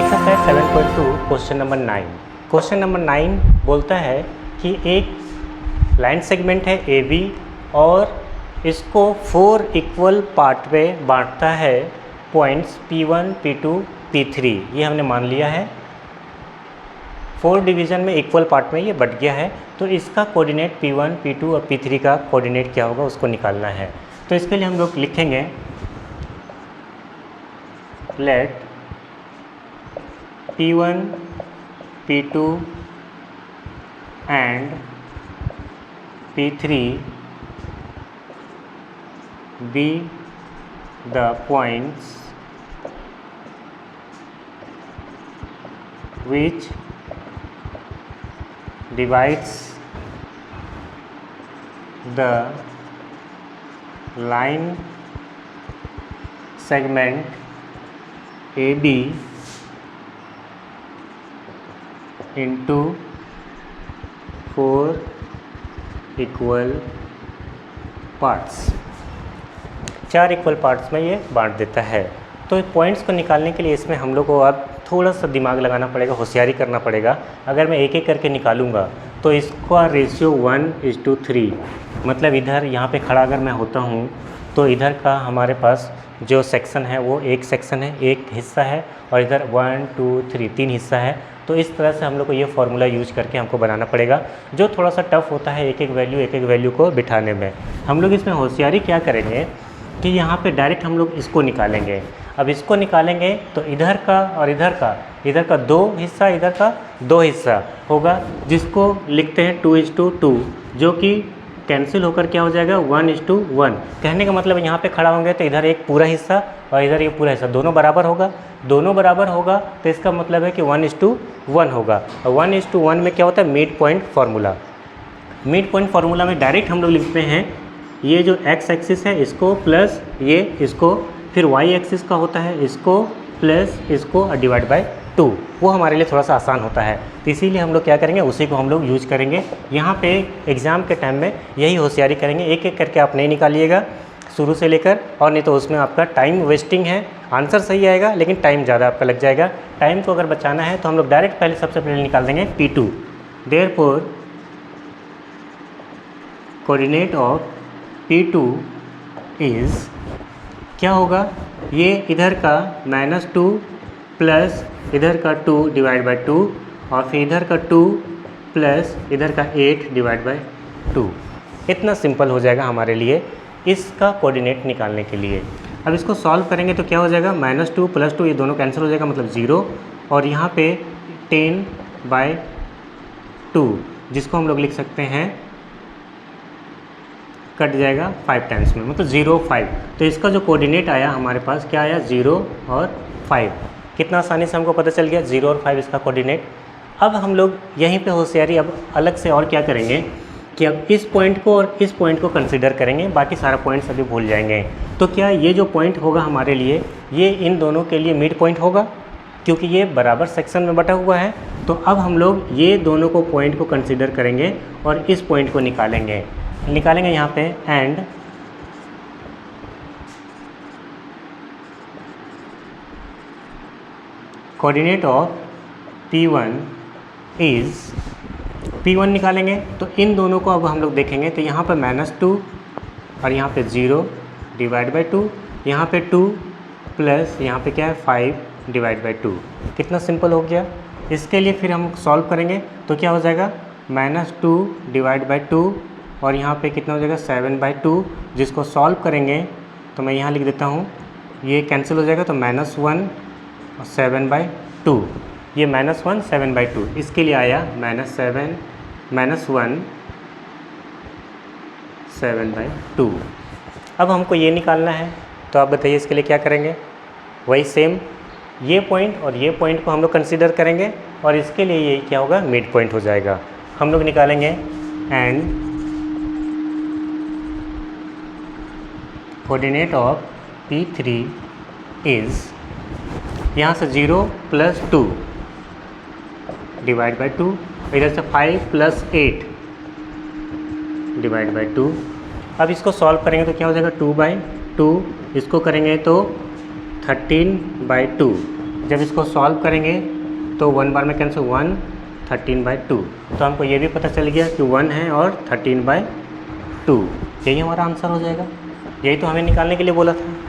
Exercise 7.2 question number 9। Question number 9 बोलता है कि एक लाइन सेगमेंट है ए बी और इसको 4 इक्वल पार्ट में बांटता है पॉइंट्स P1, P2, P3। ये हमने मान लिया है 4 डिवीज़न में इक्वल पार्ट में ये बट गया है। तो इसका कोऑर्डिनेट P1, P2 और P3 का कोऑर्डिनेट क्या होगा उसको निकालना है। तो इसके लिए हम लोग लिखेंगे late P1, P2 and P3 be the points which divides the line segment AB into 4 equal parts. 4 equal parts में ये बांट देता है। तो पॉइंट्स को निकालने के लिए इसमें हम लोग को अब थोड़ा सा दिमाग लगाना पड़ेगा, होशियारी करना पड़ेगा। अगर मैं एक एक करके निकालूंगा तो इसका रेशियो 1:3, मतलब इधर यहाँ पे खड़ा अगर मैं होता हूँ तो इधर का हमारे पास जो सेक्शन है वो एक सेक्शन है, एक हिस्सा है, और इधर 1, 2, 3 3 हिस्सा है। तो इस तरह से हम लोग को ये फार्मूला यूज करके हमको बनाना पड़ेगा, जो थोड़ा सा टफ होता है एक एक वैल्यू को बिठाने में। हम लोग इसमें होशियारी क्या करेंगे कि यहाँ पे डायरेक्ट हम लोग इसको निकालेंगे। अब इसको निकालेंगे तो इधर का और इधर का 2 हिस्सा, इधर का 2 हिस्सा होगा, जिसको लिखते हैं 2:2, जो कि कैंसिल होकर क्या हो जाएगा 1:1। कहने का मतलब यहाँ पे खड़ा होंगे तो इधर एक पूरा हिस्सा और इधर ये पूरा हिस्सा दोनों बराबर होगा। तो इसका मतलब है कि 1:1 होगा। और 1:1 में क्या होता है mid point formula. Mid point formula में डायरेक्ट हम लोग लिखते हैं ये जो एक्स एक्सिस है इसको प्लस ये इसको, फिर वाई एक्सिस का होता है इसको प्लस इसको और डिवाइड बाय 2। वो हमारे लिए थोड़ा सा आसान होता है, तो इसीलिए हम लोग क्या करेंगे उसी को हम लोग यूज करेंगे। यहाँ पे एग्ज़ाम के टाइम में यही होशियारी करेंगे, एक एक करके आप नहीं निकालिएगा शुरू से लेकर, और नहीं तो उसमें आपका टाइम वेस्टिंग है। आंसर सही आएगा लेकिन टाइम ज़्यादा आपका लग जाएगा। टाइम को अगर बचाना है तो हम लोग डायरेक्ट सबसे पहले निकाल देंगे P2। Therefore coordinate of P2 is क्या होगा, ये इधर का -2 प्लस इधर का 2 डिवाइड बाय 2 और फिर इधर का 2 प्लस इधर का 8 डिवाइड बाय 2। इतना सिंपल हो जाएगा हमारे लिए इसका कोऑर्डिनेट निकालने के लिए। अब इसको सॉल्व करेंगे तो क्या हो जाएगा -2 + 2 ये दोनों कैंसिल हो जाएगा, मतलब 0, और यहाँ पे 10/2 जिसको हम लोग लिख सकते हैं कट जाएगा 5 टाइम्स में, मतलब 0, 5। तो इसका जो कोऑर्डिनेट आया हमारे पास क्या आया 0 और 5। कितना आसानी से हमको पता चल गया 0 और 5 इसका कोऑर्डिनेट। अब हम लोग यहीं पे होशियारी अब अलग से और क्या करेंगे कि अब इस पॉइंट को और इस पॉइंट को कंसीडर करेंगे, बाकी सारा पॉइंट्स अभी भूल जाएंगे। तो क्या ये जो पॉइंट होगा हमारे लिए ये इन दोनों के लिए मिड पॉइंट होगा, क्योंकि ये बराबर सेक्शन में बटा हुआ है। तो अब हम लोग ये दोनों को पॉइंट को कंसिडर करेंगे और इस पॉइंट को निकालेंगे यहाँ पे। And coordinate of P1 is, P1 निकालेंगे तो इन दोनों को अब हम लोग देखेंगे तो यहाँ पे -2 और यहाँ पे 0 डिवाइड बाय 2, यहाँ पे 2 प्लस यहाँ पे क्या है 5 डिवाइड बाय 2। कितना सिंपल हो गया। इसके लिए फिर हम सॉल्व करेंगे तो क्या हो जाएगा -2 डिवाइड बाय 2 और यहाँ पे कितना हो जाएगा 7/2, जिसको सॉल्व करेंगे तो मैं यहाँ लिख देता हूँ, ये कैंसिल हो जाएगा तो -1 और 7/2, ये -1 7/2। इसके लिए आया -1 7/2। अब हमको ये निकालना है, तो आप बताइए इसके लिए क्या करेंगे। वही सेम ये पॉइंट और ये पॉइंट को हम लोग कंसीडर करेंगे और इसके लिए ये क्या होगा मिड पॉइंट हो जाएगा। हम लोग निकालेंगे and coordinate of P3 is, यहाँ से 0 + 2 डिवाइड बाय 2, इधर से 5 + 8 डिवाइड बाय 2। अब इसको सॉल्व करेंगे तो क्या हो जाएगा 2/2, इसको करेंगे तो 13/2 जब इसको सॉल्व करेंगे तो 1 बार में कैंसिल 1, 13/2। तो हमको ये भी पता चल गया कि 1 है और 13/2, यही हमारा आंसर हो जाएगा। यही तो हमें निकालने के लिए बोला था।